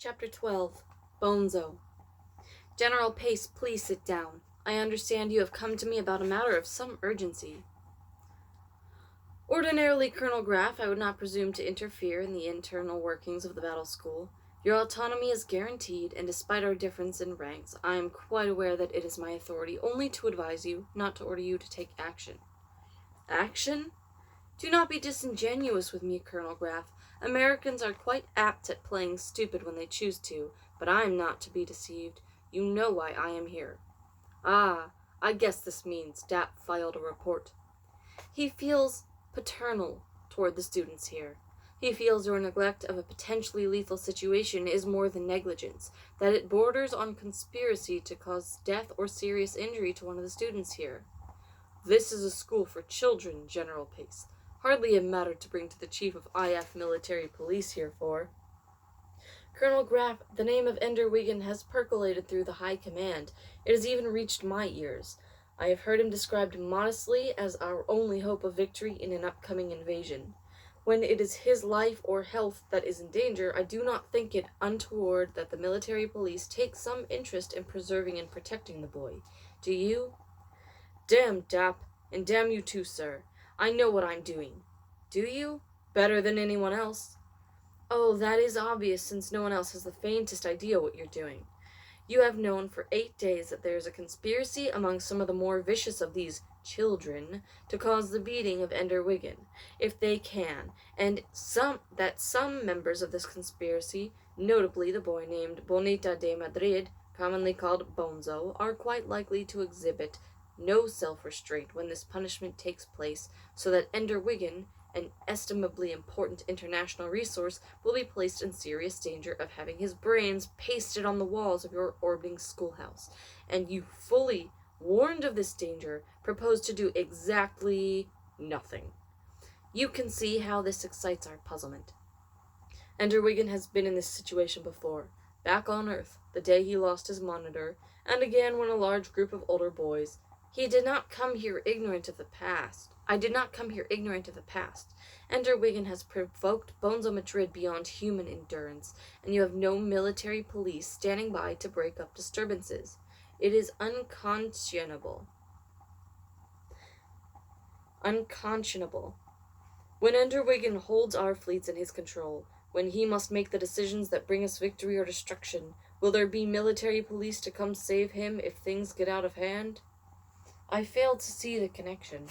Chapter 12. Bonzo. General Pace, please sit down. I understand you have come to me about a matter of some urgency. Ordinarily, Colonel Graff, I would not presume to interfere in the internal workings of the battle school. Your autonomy is guaranteed, and despite our difference in ranks, I am quite aware that it is my authority only to advise you, not to order you to take action. Action? Do not be disingenuous with me, Colonel Graff. Americans are quite apt at playing stupid when they choose to, but I am not to be deceived. You know why I am here. Ah, I guess this means Dapp filed a report. He feels paternal toward the students here. He feels your neglect of a potentially lethal situation is more than negligence, that it borders on conspiracy to cause death or serious injury to one of the students here. This is a school for children, General Pace. Hardly a matter to bring to the chief of IF military police here for. Colonel Graff, the name of Ender Wiggin has percolated through the high command. It has even reached my ears. I have heard him described modestly as our only hope of victory in an upcoming invasion. When it is his life or health that is in danger, I do not think it untoward that the military police take some interest in preserving and protecting the boy. Do you? Damn Dapp, and damn you too, sir. I know what I'm doing. Do you? Better than anyone else. Oh, that is obvious, since no one else has the faintest idea what you're doing. You have known for 8 days that there is a conspiracy among some of the more vicious of these children to cause the beating of Ender Wiggin, if they can, and that some members of this conspiracy, notably the boy named Bonita de Madrid, commonly called Bonzo, are quite likely to exhibit no self-restraint when this punishment takes place, so that Ender Wiggin, an estimably important international resource, will be placed in serious danger of having his brains pasted on the walls of your orbiting schoolhouse. And you, fully warned of this danger, propose to do exactly nothing. You can see how this excites our puzzlement. Ender Wiggin has been in this situation before, back on Earth, the day he lost his monitor, and again when a large group of older boys. He did not come here ignorant of the past. I did not come here ignorant of the past. Ender Wiggin has provoked Bonzo Madrid beyond human endurance, and you have no military police standing by to break up disturbances. It is unconscionable. When Ender Wiggin holds our fleets in his control, when he must make the decisions that bring us victory or destruction, will there be military police to come save him if things get out of hand? I fail to see the connection.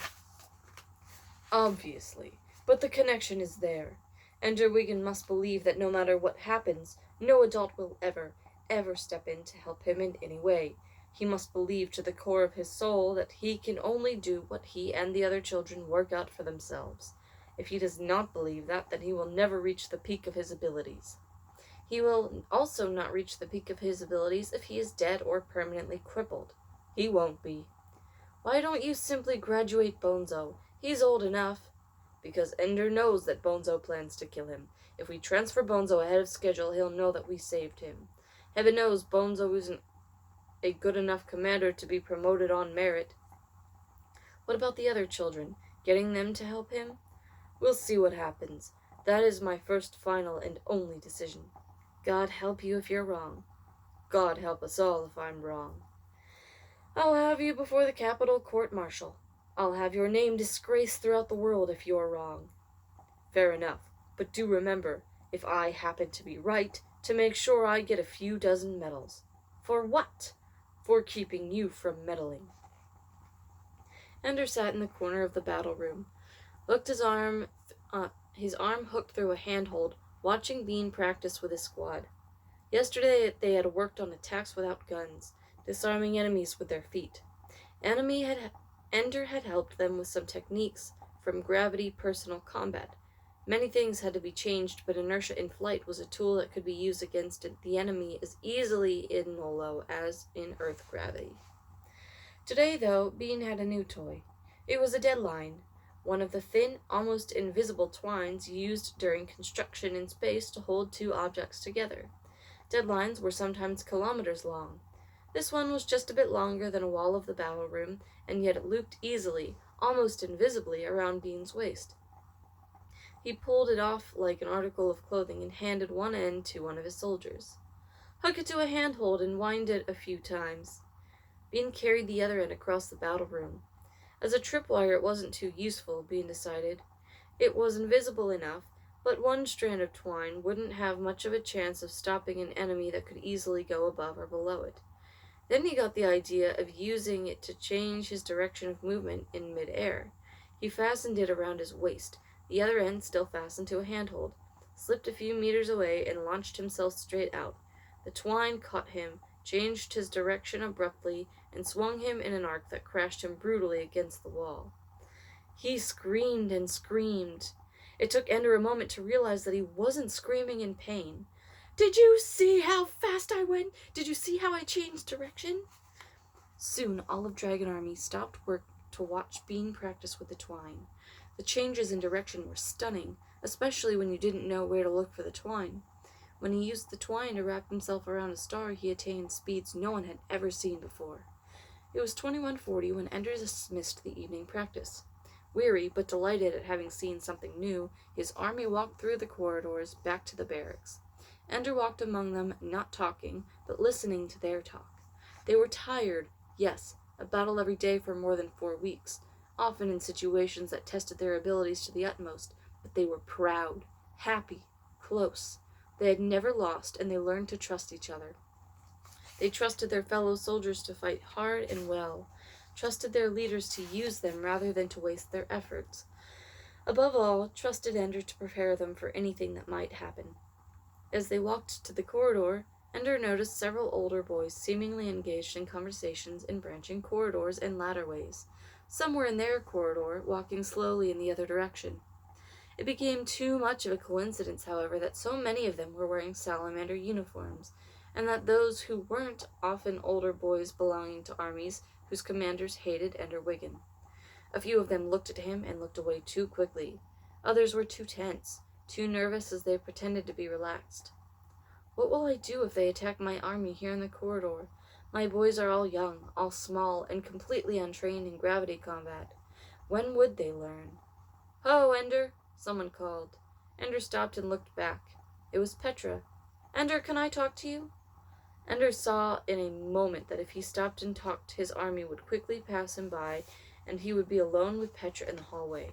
Obviously, but the connection is there. Ender Wiggin must believe that no matter what happens, no adult will ever step in to help him in any way. He must believe to the core of his soul that he can only do what he and the other children work out for themselves. If he does not believe that, then he will never reach the peak of his abilities. He will also not reach the peak of his abilities if he is dead or permanently crippled. He won't be. Why don't you simply graduate Bonzo? He's old enough. Because Ender knows that Bonzo plans to kill him. If we transfer Bonzo ahead of schedule, he'll know that we saved him. Heaven knows Bonzo isn't a good enough commander to be promoted on merit. What about the other children? Getting them to help him? We'll see what happens. That is my first, final, and only decision. God help you if you're wrong. God help us all if I'm wrong. I'll have you before the Capitol Court-Martial. I'll have your name disgraced throughout the world if you're wrong. Fair enough, but do remember, if I happen to be right, to make sure I get a few dozen medals. For what? For keeping you from meddling. Ender sat in the corner of the battle room, his arm hooked through a handhold, watching Bean practice with his squad. Yesterday they had worked on attacks without guns, disarming enemies with their feet. Ender had helped them with some techniques from gravity personal combat. Many things had to be changed, but inertia in flight was a tool that could be used against the enemy as easily in nolo as in Earth gravity. Today, though, Bean had a new toy. It was a deadline, one of the thin, almost invisible twines used during construction in space to hold two objects together. Deadlines were sometimes kilometers long. This one was just a bit longer than a wall of the battle room, and yet it looped easily, almost invisibly, around Bean's waist. He pulled it off like an article of clothing and handed one end to one of his soldiers. Hook it to a handhold and wind it a few times. Bean carried the other end across the battle room. As a tripwire it wasn't too useful, Bean decided. It was invisible enough, but one strand of twine wouldn't have much of a chance of stopping an enemy that could easily go above or below it. Then he got the idea of using it to change his direction of movement in mid-air. He fastened it around his waist, the other end still fastened to a handhold, slipped a few meters away, and launched himself straight out. The twine caught him, changed his direction abruptly, and swung him in an arc that crashed him brutally against the wall. He screamed and screamed. It took Ender a moment to realize that he wasn't screaming in pain. "Did you see how fast I went? Did you see how I changed direction?" Soon all of Dragon Army stopped work to watch Bean practice with the twine. The changes in direction were stunning, especially when you didn't know where to look for the twine. When he used the twine to wrap himself around a star, he attained speeds no one had ever seen before. It was 21:40 when Ender dismissed the evening practice. Weary, but delighted at having seen something new, his army walked through the corridors back to the barracks. Ender walked among them, not talking, but listening to their talk. They were tired, yes, a battle every day for more than 4 weeks, often in situations that tested their abilities to the utmost, but they were proud, happy, close. They had never lost, and they learned to trust each other. They trusted their fellow soldiers to fight hard and well, trusted their leaders to use them rather than to waste their efforts. Above all, trusted Ender to prepare them for anything that might happen. As they walked to the corridor, Ender noticed several older boys seemingly engaged in conversations in branching corridors and ladderways. Some were in their corridor, walking slowly in the other direction. It became too much of a coincidence, however, that so many of them were wearing salamander uniforms, and that those who weren't often older boys belonging to armies whose commanders hated Ender Wiggin. A few of them looked at him and looked away too quickly. Others were too tense, too nervous as they pretended to be relaxed. "What will I do if they attack my army here in the corridor? My boys are all young, all small, and completely untrained in gravity combat. When would they learn?" "Ho, Ender!" someone called. Ender stopped and looked back. It was Petra. "Ender, can I talk to you?" Ender saw in a moment that if he stopped and talked, his army would quickly pass him by, and he would be alone with Petra in the hallway.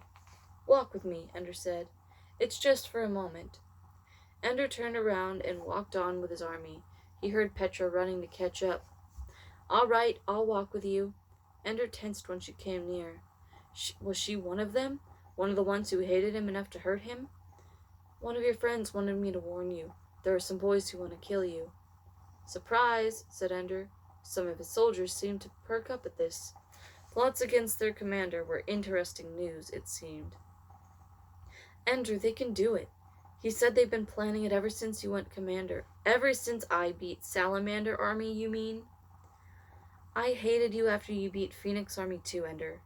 "Walk with me," Ender said. "It's just for a moment." Ender turned around and walked on with his army. He heard Petra running to catch up. "All right, I'll walk with you." Ender tensed when she came near. Was she one of them? One of the ones who hated him enough to hurt him? "One of your friends wanted me to warn you. There are some boys who want to kill you." "Surprise," said Ender. Some of his soldiers seemed to perk up at this. Plots against their commander were interesting news, it seemed. "Ender, they can do it. He said they've been planning it ever since you went commander. Ever since I beat Salamander Army, you mean?" "I hated you after you beat Phoenix Army too, Ender.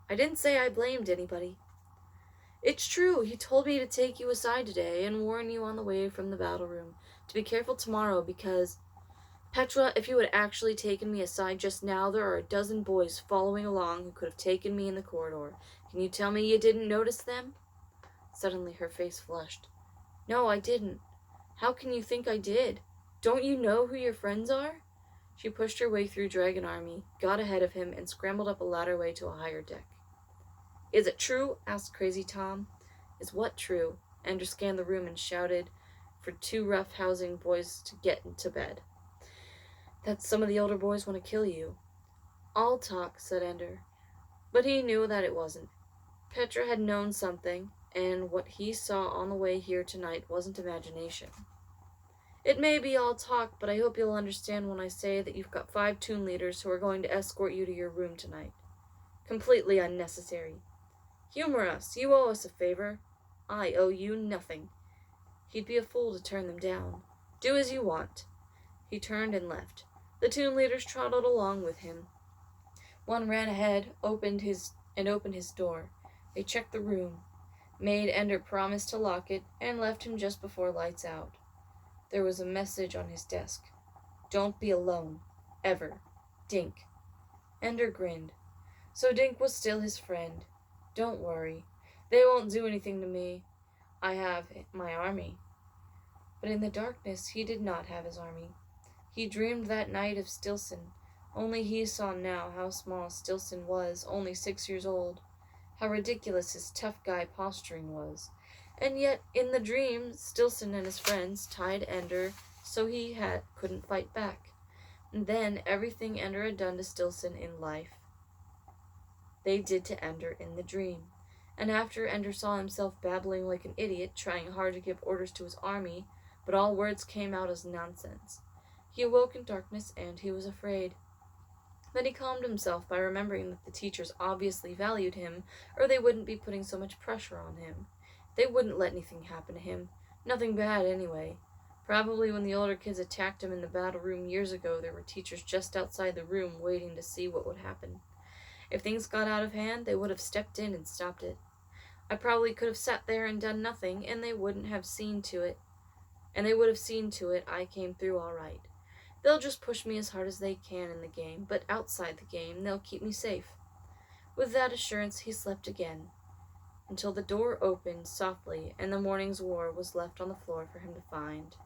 I didn't say I blamed anybody." "It's true. He told me to take you aside today and warn you on the way from the battle room to be careful tomorrow because... Petra, if you had actually taken me aside just now, there are a dozen boys following along who could have taken me in the corridor. Can you tell me you didn't notice them?" Suddenly her face flushed. "No, I didn't. How can you think I did? Don't you know who your friends are?" She pushed her way through Dragon Army, got ahead of him, and scrambled up a ladderway to a higher deck. "Is it true?" asked Crazy Tom. "Is what true?" Ender scanned the room and shouted for 2 rough-housing boys to get into bed. "That some of the older boys want to kill you." "All talk," said Ender. But he knew that it wasn't. Petra had known something, and what he saw on the way here tonight wasn't imagination. "It may be all talk, but I hope you'll understand when I say that you've got 5 toon leaders who are going to escort you to your room tonight. Completely unnecessary. Humor us. You owe us a favor. I owe you nothing." He'd be a fool to turn them down. "Do as you want." He turned and left. The toon leaders trotted along with him. One ran ahead, opened his door. They checked the room, made Ender promise to lock it, and left him just before lights out. There was a message on his desk. "Don't be alone. Ever. Dink." Ender grinned. So Dink was still his friend. "Don't worry. They won't do anything to me. I have my army. But in the darkness he did not have his army. He dreamed that night of Stilson, only he saw now how small Stilson was, only 6 years old, how ridiculous his tough guy posturing was. And yet, in the dream, Stilson and his friends tied Ender so couldn't fight back. And then everything Ender had done to Stilson in life, they did to Ender in the dream. And after Ender saw himself babbling like an idiot, trying hard to give orders to his army, but all words came out as nonsense. He awoke in darkness, and he was afraid. Then he calmed himself by remembering that the teachers obviously valued him, or they wouldn't be putting so much pressure on him. They wouldn't let anything happen to him. Nothing bad, anyway. Probably when the older kids attacked him in the battle room years ago, there were teachers just outside the room waiting to see what would happen. If things got out of hand, they would have stepped in and stopped it. I probably could have sat there and done nothing, and they would have seen to it I came through all right. They'll just push me as hard as they can in the game, but outside the game, they'll keep me safe. With that assurance, he slept again, until the door opened softly and the morning's war was left on the floor for him to find.